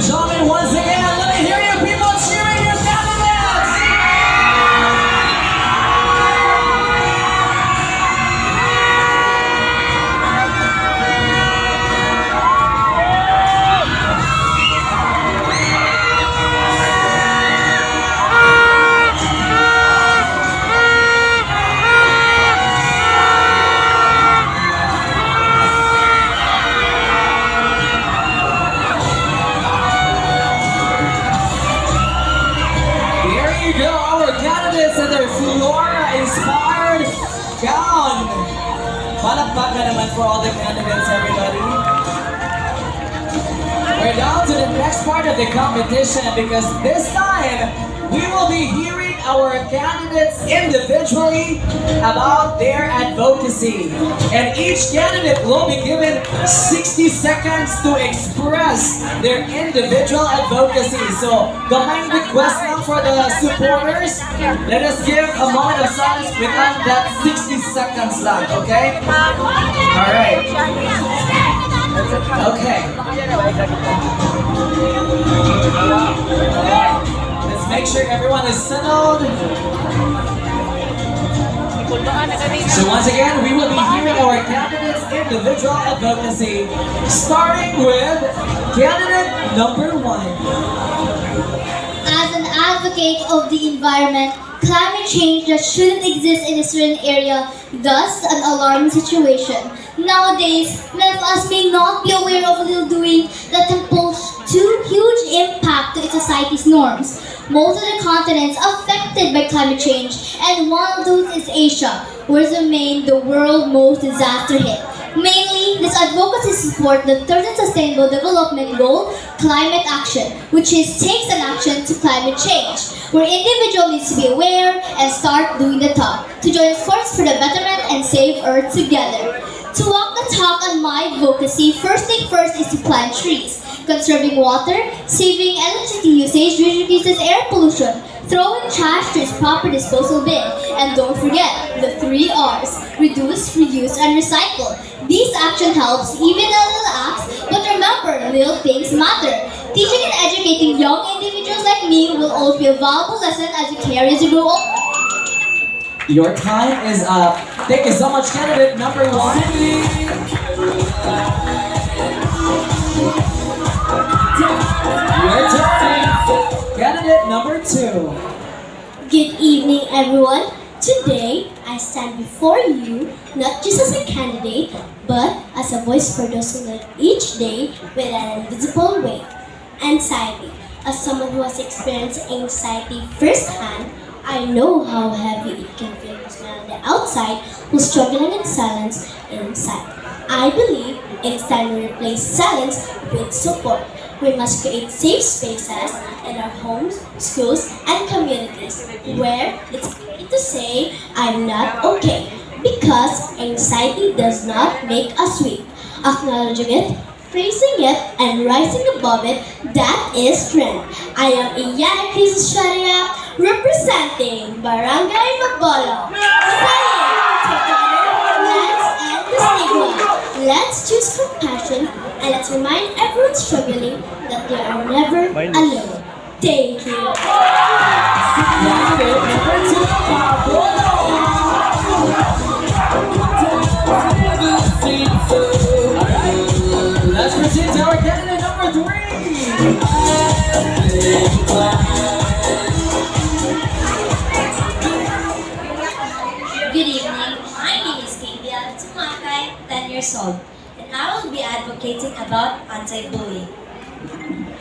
gentlemen, once again, let me hear you people cheering your candidates! There you go, our candidates and their Flora-inspired gown. Palakpakan naman for all the candidates, everybody. We're down to the next part of the competition because this time we will be hearing our candidates individually about their advocacy. And each candidate will be given 60 seconds to express their individual advocacy. So, the kind request now for the supporters, let us give a moment of silence within that 60 seconds lang, okay? Alright. Okay. Let's make sure everyone is settled. So once again, we will be hearing our candidates' individual advocacy, starting with candidate number 1. As an advocate of the environment, climate change that shouldn't exist in a certain area, thus an alarming situation. Nowadays, many of us may not be aware of little doing that can pose too huge impact to its society's norms. Most of the continents affected by climate change, and one of those is Asia, where remains the world's most disaster hit. Mainly, this advocacy supports the 13th Sustainable Development Goal, climate action, which takes an action to climate change, where individuals need to be aware and start doing the talk, to join forces for the betterment and save Earth together. To walk the talk on my advocacy, first thing first is to plant trees. Conserving water, saving electricity usage reduces air pollution, throwing trash to its proper disposal bin, and don't forget the 3 R's, reduce, reuse, and recycle. These action helps even a little acts, but remember, little things matter. Teaching and educating young individuals like me will always be a valuable lesson as you carry as you grow older. Your time is up. Thank you so much, candidate number 1. Your turn. Candidate number 2. Good evening, everyone. Today, I stand before you not just as a candidate, but as a voice for those who live each day with an invisible weight. Anxiety. As someone who has experienced anxiety firsthand, I know how heavy it can feel to man on the outside who's struggling in silence inside. I believe it's time we replace silence with support. We must create safe spaces in our homes, schools, and communities where it's okay to say, I'm not okay, because anxiety does not make us weak. Acknowledging it, facing it, and rising above it, that is strength. I am Iyana Crisis Sharia, representing Barangay Magbolo. Saying together, let's end the stigma. Let's choose compassion, and let's remind everyone struggling that they are never alone. Thank you. Candidate number 2, let's proceed to our candidate number 3. Good evening, my name is Kavia Tumakay, 10 years old, and I will be advocating about anti-bullying.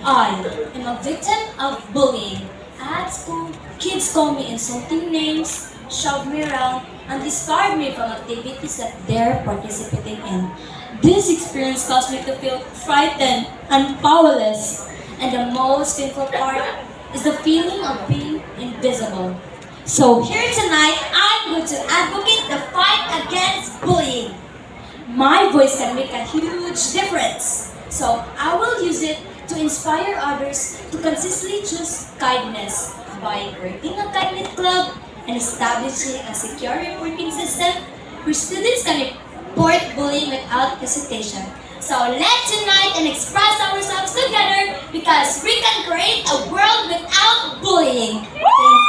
I am a victim of bullying. At school, kids call me insulting names, shove me around, and discard me from activities that they're participating in. This experience caused me to feel frightened and powerless, and the most painful part is the feeling of being invisible. So here tonight, I'm going to advocate the fight against bullying. My voice can make a huge difference, so I will use it to inspire others to consistently choose kindness by creating a kindness club and establishing a secure reporting system where students can report bullying without hesitation. So let's unite and express ourselves together because we can create a world without bullying. Thank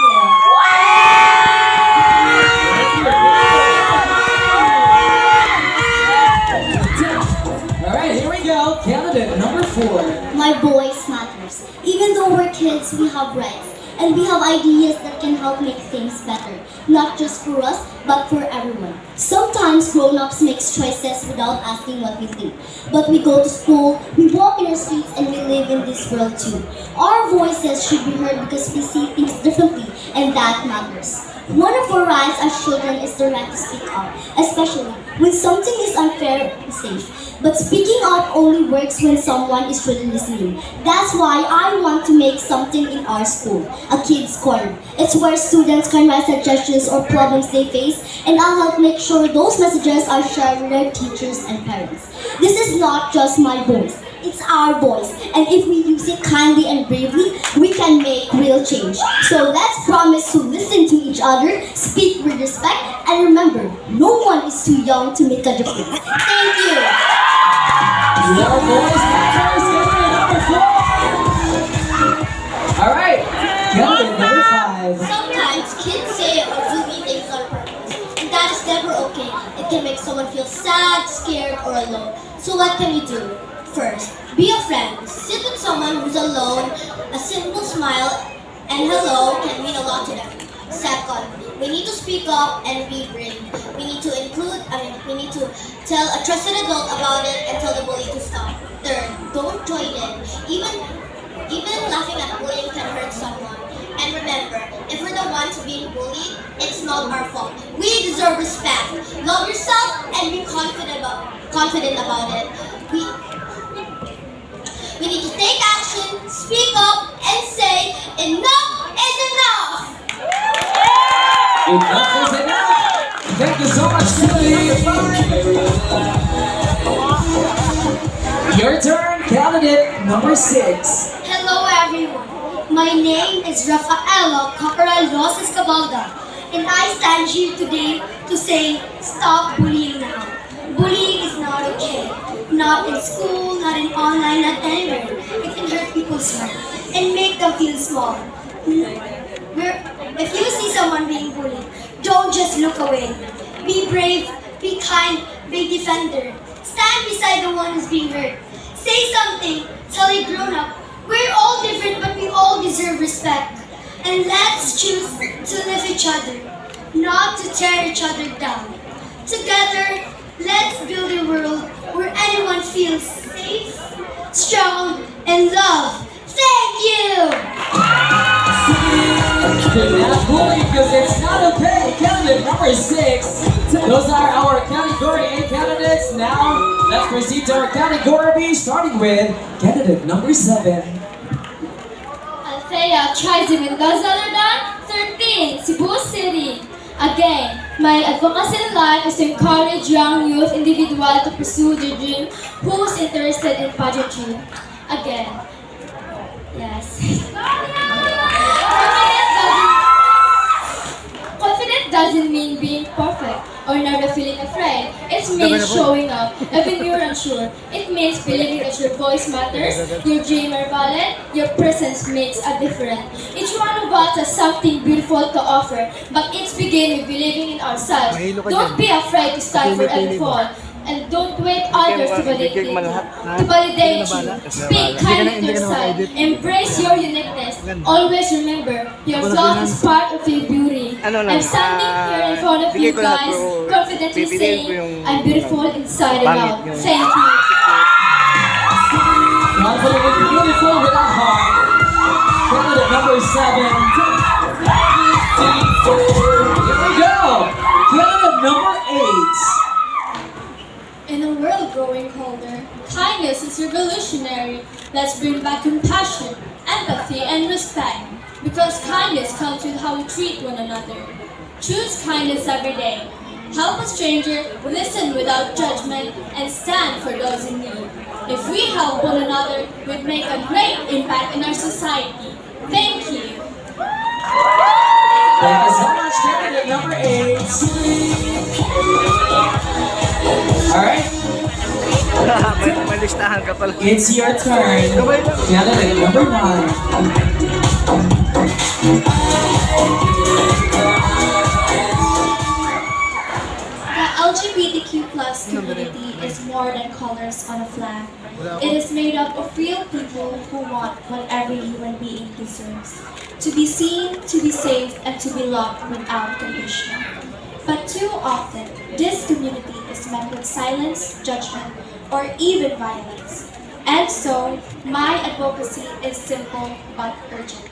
Alright, here we go. Candidate number 4. My voice matters. Even though we're kids, we have rights. And we have ideas that can help make things better. Not just for us, but for everyone. Sometimes grown-ups make choices without asking what we think. But we go to school, we walk in our streets, and we live in this world too. Our voices should be heard because we see things differently, and that matters. One of our rights as children is the right to speak up, especially when something is unfair and safe. But speaking up only works when someone is truly listening. That's why I want to make something in our school, a kids' corner. It's where students can write suggestions or problems they face, and I'll help make sure those messages are shared with their teachers and parents. This is not just my voice. It's our voice, and if we use it kindly and bravely, we can make real change. So let's promise to listen to each other, speak with respect, and remember, no one is too young to make a difference. Thank you. Your voice matters. Candidate number 4. Alright, candidate number 5. Sometimes kids say or do mean things on purpose, and that is never okay. It can make someone feel sad, scared, or alone. So what can you do? First, be a friend. Sit with someone who's alone. A simple smile and hello can mean a lot to them. Second, we need to speak up and be brave. We need to we need to tell a trusted adult about it and tell the bully to stop. Third, don't join in. Even laughing at bullying can hurt someone. And remember, if we're the ones being bullied, it's not our fault. We deserve respect. Love yourself and be confident about it. We need to take action, speak up, and say, enough is enough! Enough is enough. Thank you so much, candidate number 5. Your turn, candidate number 6. Hello everyone. My name is Rafaela Caparal Rosas Cabalda, and I stand here today to say, stop bullying now. Bullying is not okay. Not in school, not in online, not anywhere. It can hurt people's heart and make them feel small. If you see someone being bullied, don't just look away. Be brave, be kind, be defender. Stand beside the one who's being hurt. Say something, tell a grown-up. We're all different, but we all deserve respect. And let's choose to live each other, not to tear each other down. Together, let's build a world where anyone feels safe, strong, and loved. Thank you! Do not bully because it's not okay. Candidate number 6. Those are our category A candidates. Now, let's proceed to our category B, starting with candidate number 7. Althea Trizy Mendoza Lardan, 13, Cebu City. Again, my advocacy in life is to encourage young youth individuals to pursue their dream who's interested in pageantry. Again, yes. Confidence doesn't mean being perfect or never feeling afraid. It means showing up even you're unsure. It means believing that your voice matters, your dreams are valid, your presence makes a difference. Each one of us has something beautiful to offer, but it's begin with believing in ourselves. Don't be afraid to stand for every fall. And don't wait others to validate you. Speak kindly to yourself. Embrace your uniqueness. Always remember, your flaws is part of your beauty. I'm standing here in front of you guys, confidently saying, I'm beautiful inside and out. Thank you. Confident and beautiful with a heart. Candidate number 7. Here we go. Candidate number 8. In a world growing colder, kindness is revolutionary. Let's bring back compassion, empathy, and respect. Because kindness comes with how we treat one another. Choose kindness every day. Help a stranger, listen without judgment, and stand for those in need. If we help one another, we'd make a great impact in our society. Thank you. Thank you so much, candidate number 8. All right. listahan ka pala. It's your turn. Candidate number 9. The LGBTQ plus community is more than colors on a flag. It is made up of real people who want what every human being deserves. To be seen, to be safe, and to be loved without condition. But too often, this community is met with silence, judgment, or even violence. And so, my advocacy is simple but urgent.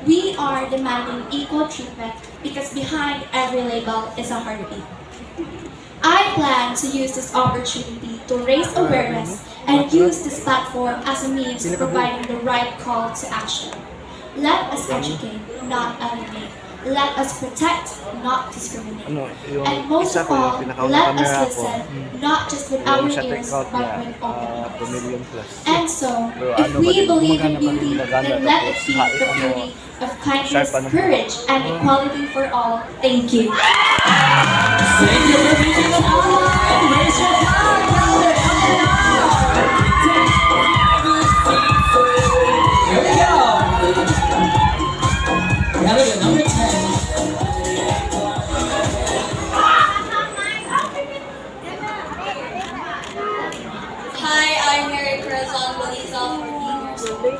We are demanding equal treatment because behind every label is a heartbeat. I plan to use this opportunity to raise awareness and use this platform as a means of providing the right call to action. Let us educate, not alienate. Let us protect, not discriminate. And most of all, let us listen, not just with our ears, but with open hearts. And so, if we believe in beauty, then let it be the beauty of kindness, courage, and equality for all. Thank you. Thank you for being an ally. Raise your flag. Here we go. Candidate number 10. Hi, I'm Mary Corazon Baliza, 14 years old.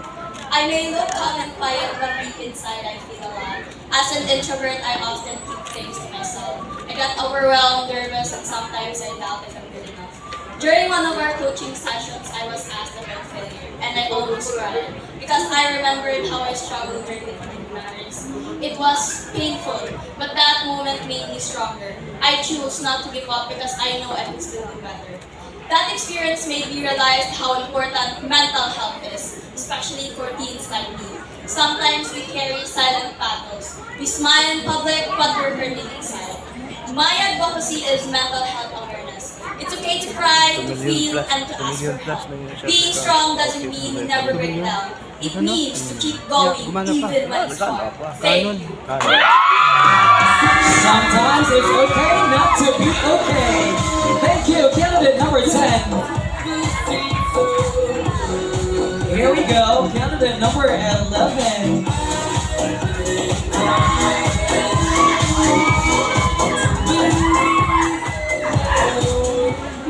I may look calm and quiet, but deep inside I feel alive. As an introvert, I often keep things to myself. I get overwhelmed, nervous, and sometimes I doubt if I'm good enough. During one of our coaching sessions, I was asked about failure, and I almost cried because I remembered how I struggled during the preliminaries. It was painful, but that moment made me stronger. I chose not to give up because I know I could still do better. That experience made me realize how important mental health is, especially for teens like me. Sometimes we carry silent battles. We smile in public, but we're hurting inside. My advocacy is mental health awareness. It's okay to cry, to feel, and to ask for help. Being strong doesn't mean you never break down. It means to keep going even when it's hard. Thank you. Sometimes it's okay not to be okay. Thank you, candidate number 10. Here we go, candidate number 11.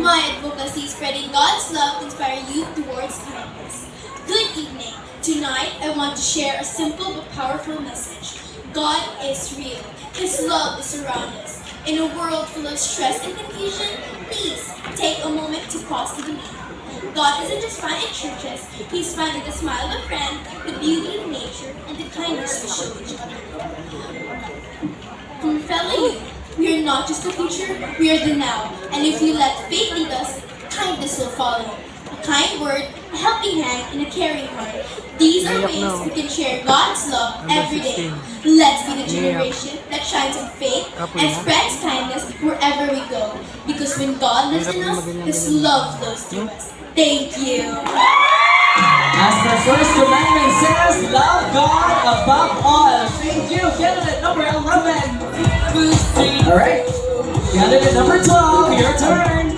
My advocacy is spreading God's love to inspire youth towards kindness. Good evening. Tonight, I want to share a simple but powerful message. God is real. His love is around us. In a world full of stress and confusion, please take a moment to pause to believe. God isn't just found in churches. He's found in the smile of a friend, the beauty of nature, and the kindness we show each other. From fellow youth, we are not just the future, we are the now. And if we let faith lead us, kindness will follow. A kind word, a helping hand, and a caring heart. These are ways we can share God's love every day. Let's be the generation that shines in faith and spreads kindness wherever we go. Because when God lives in us, His love flows through us. Thank you. As the first commandment says, love God above all. Thank you, candidate number 11. All right, candidate number 12, your turn.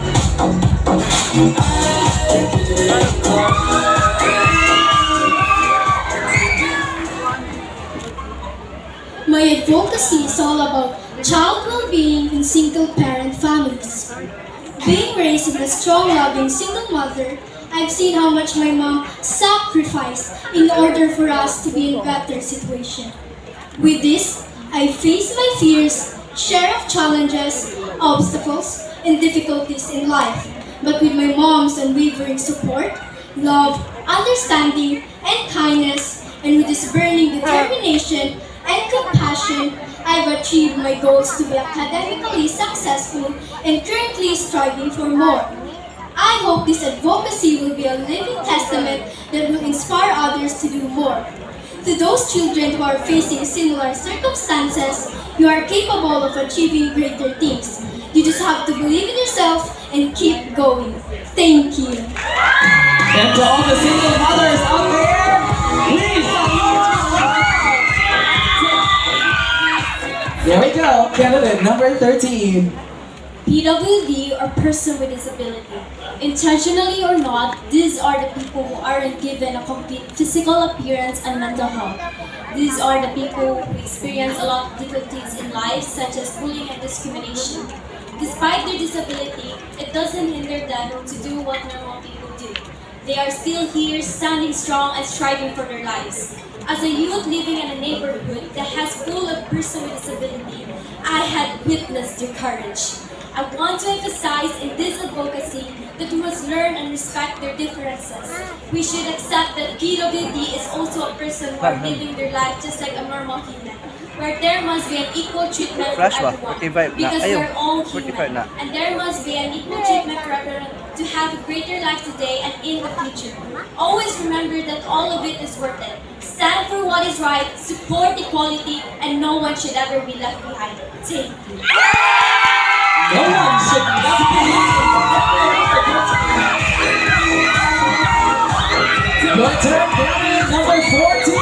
My advocacy is all about child well-being in single-parent families. Being raised in a strong, loving single mother, I've seen how much my mom sacrificed in order for us to be in a better situation. With this, I face my fears, share of challenges, obstacles, and difficulties in life. But with my mom's unwavering support, love, understanding, and kindness, and with this burning determination and compassion, I've achieved my goals to be academically successful and currently striving for more. I hope this advocacy will be a living testament that will inspire others to do more. To those children who are facing similar circumstances, you are capable of achieving greater things. You just have to believe in yourself and keep going. Thank you. And to all the single mothers out there, please. There we go, candidate number 13. PWD or person with disability. Intentionally or not, these are the people who aren't given a complete physical appearance and mental health. These are the people who experience a lot of difficulties in life, such as bullying and discrimination. Despite their disability, it doesn't hinder them to do what normal people do. They are still here, standing strong and striving for their lives. As a youth living in a neighborhood that has full of persons with disability, I had witnessed their courage. I want to emphasize in this advocacy that we must learn and respect their differences. We should accept that PWD is also a person who are living their life just like a normal human, where there must be an equal treatment for Flash ba? everyone, 45 na. because Ayaw, we're all 45 human, na. and there must be an equal treatment for everyone to have a greater life today and in the future. Always remember that all of it is worth it. Stand for what is right, support equality, and no one should ever be left behind. Thank you. No one should left behind. Your turn, Gavin, number 14.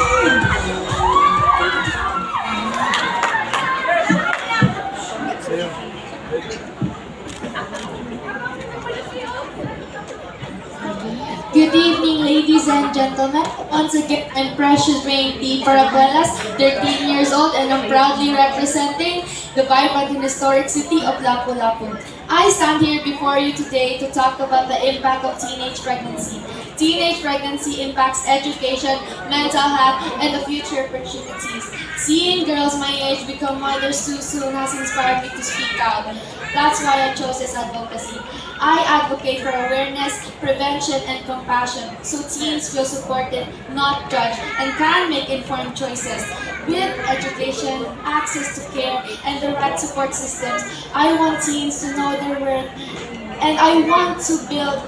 Good evening, ladies and gentlemen. Once again, I'm Precious Rain T. Parabelas, 13 years old, and I'm proudly representing the vibrant and historic city of Lapu-Lapu. I stand here before you today to talk about the impact of teenage pregnancy. Teenage pregnancy impacts education, mental health, and the future opportunities. Seeing girls my age become mothers too soon has inspired me to speak out. That's why I chose this advocacy. I advocate for awareness, prevention, and compassion so teens feel supported, not judged, and can make informed choices. With education, access to care, and the right support systems, I want teens to know their worth, and I want to build.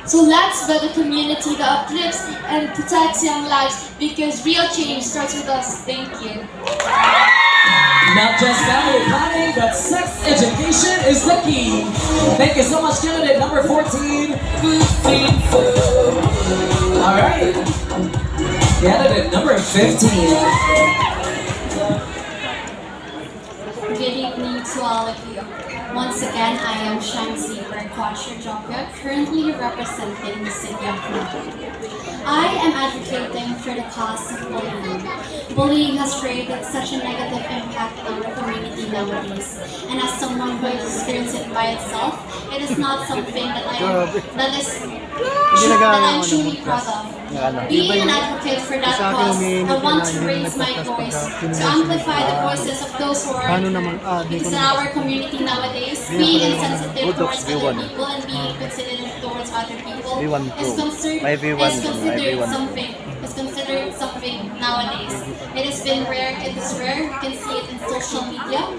So let's build a community that uplifts and protects young lives, because real change starts with us. Thank you. Not just family planning, but sex education is the key. Thank you so much, candidate number 14. All right. Candidate number 15. Good evening to all of you. Once again, I am Shamsi Berkwasher-Jopia, currently representing the city of Cebu. I am advocating for the cause of bullying. Bullying has created such a negative impact on our community nowadays. And as someone who has experienced it by itself, it is not something that I'm truly proud of. Being an advocate for that cause, I want to raise my voice to amplify the voices of those who are because in our community nowadays, being insensitive towards other people and being considerate towards other people is considered something nowadays. It has been rare. It is rare. You can see it in social media, or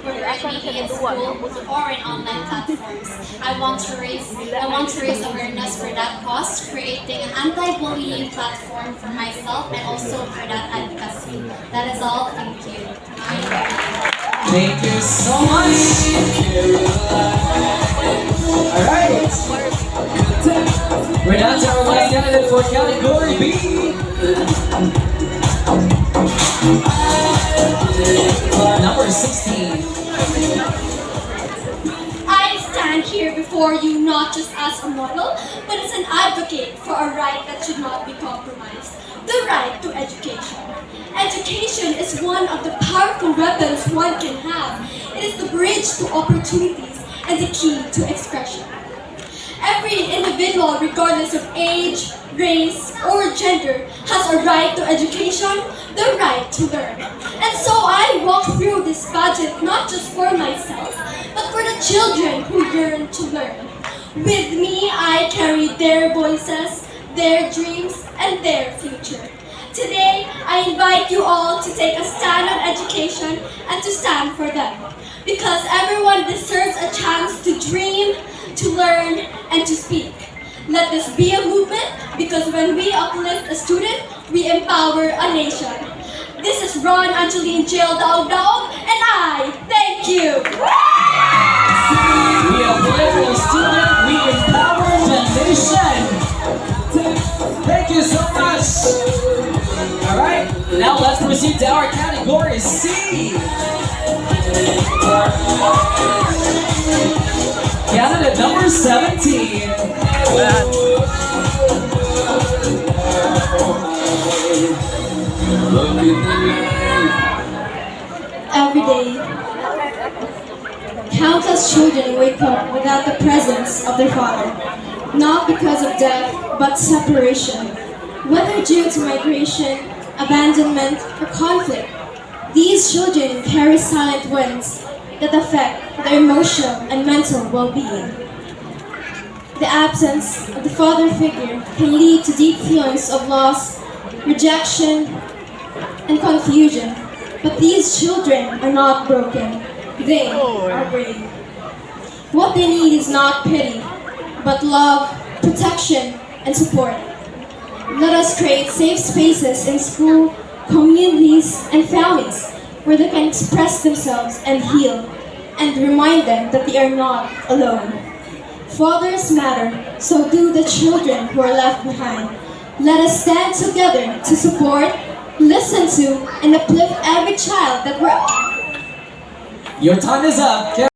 maybe in school or in online platforms. I want to raise awareness for that cause, creating an anti-bullying platform for myself and also for that advocacy. That is all. Thank you. Thank you so much. All right. We're down to our last candidate for category B. Number 16. I stand here before you not just as a model, but as an advocate for a right that should not be compromised. The right to education. Education is one of the powerful weapons one can have. It is the bridge to opportunities and the key to expression. Every individual, regardless of age, race, or gender, has a right to education, the right to learn. And so I walk through this budget not just for myself, but for the children who yearn to learn. With me, I carry their voices, their dreams, and their future. Today, I invite you all to take a stand on education and to stand for them. Because everyone deserves a chance to dream, to learn, and to speak. Let this be a movement, because when we uplift a student, we empower a nation. This is Ron Angeline Jail Daog Daog, and I thank you. We uplift the student, we empower the nation. Thank you so much. All right, now let's proceed to our category C. Candidate number 17. Every day, countless children wake up without the presence of their father, not because of death, but separation. Whether due to migration, abandonment, or conflict, these children carry silent wounds that affect their emotional and mental well-being. The absence of the father figure can lead to deep feelings of loss, rejection, and confusion. But these children are not broken. They are brave. What they need is not pity, but love, protection, and support. Let us create safe spaces in school, communities, and families where they can express themselves and heal, and remind them that they are not alone. Fathers matter, so do the children who are left behind. Let us stand together to support, listen to, and uplift every child that we're... Your time is up.